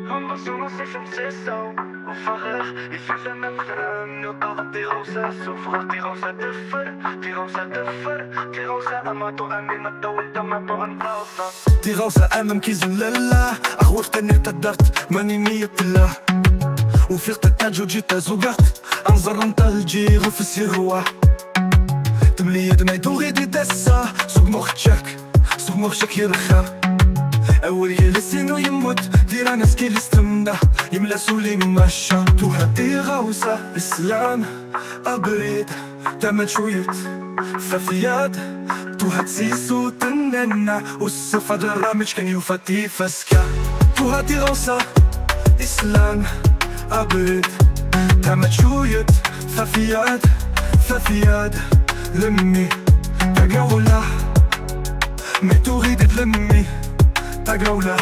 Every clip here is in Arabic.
Somos sensação, o farrar e faz a natura. Meu carro tirou-se, sofrer, tirou-se a matou a mim, matou então matou a pausa. tirou-se أمام كيزن لله أخوف تاني تدرت ماني نية الله وفيقت التاج وجيت زوقت أنظر انت الجيغ في السروة تملي دمعي تغيدي دسة سوق مخشك سوق مخشك يرخى أول يلسين ويموت دير ناس كي الاستمدة يملا سولي ممشى توهدي غوصة إسلام أبريد تمت شويت ففياد توهد سيسو تننا والصفة درامج كان يفتي فسكا توهدي غوصة إسلام أبريد تمت شويت ففياد لمي تقولة ما تريد تلمي تقولة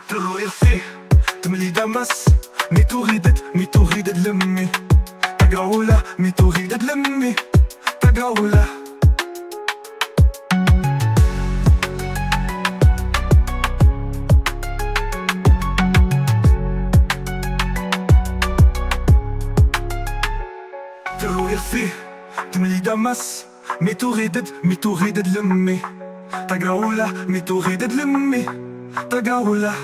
تغير فيه تملي دمس مي تريد تلمي تقولة مي تريد تلمي تقولة تغير فيه تملي دمس مي تريد تلمي تقولة مي تريد تلمي تقولة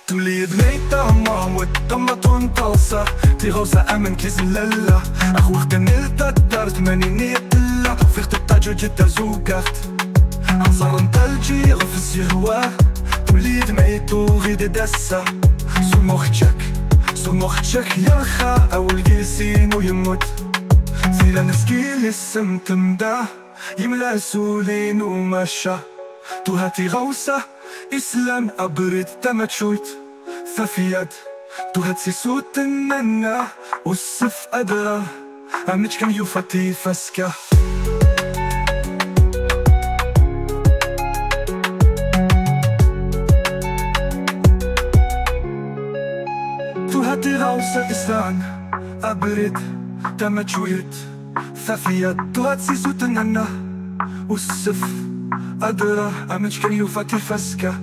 تملي دميتا ماموت طمطون توصى تيغوصة أمن كيزن لله أخوخ كنلتا الدارت ماني نية الله فيخت التاج وجيت زوقات أنصار انت الجيغ في السروة تملي دميتو غيد دسة سو مخشك يرخى أول قيسين ويموت زيلا نسكي لسم تمدا يملا سولين ومشى تو هاتي غوصة إسلام أبرد تمتشويت ففياد تو هاتي صوت الننا والصف أدرى أمنش كان يفتي فسكة تو هاتي غوصة إسلام أبرد تمتشويت ففياد تو هاتي صوت الننا والصف أدرى أمنش كان يفتي فسكة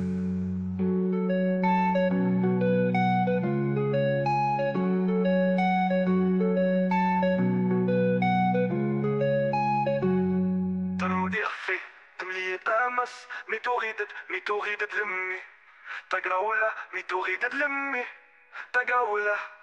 ترودي أخفي تملي تامس مي تريد تلمي تقولة مي تريد تلمي تقولة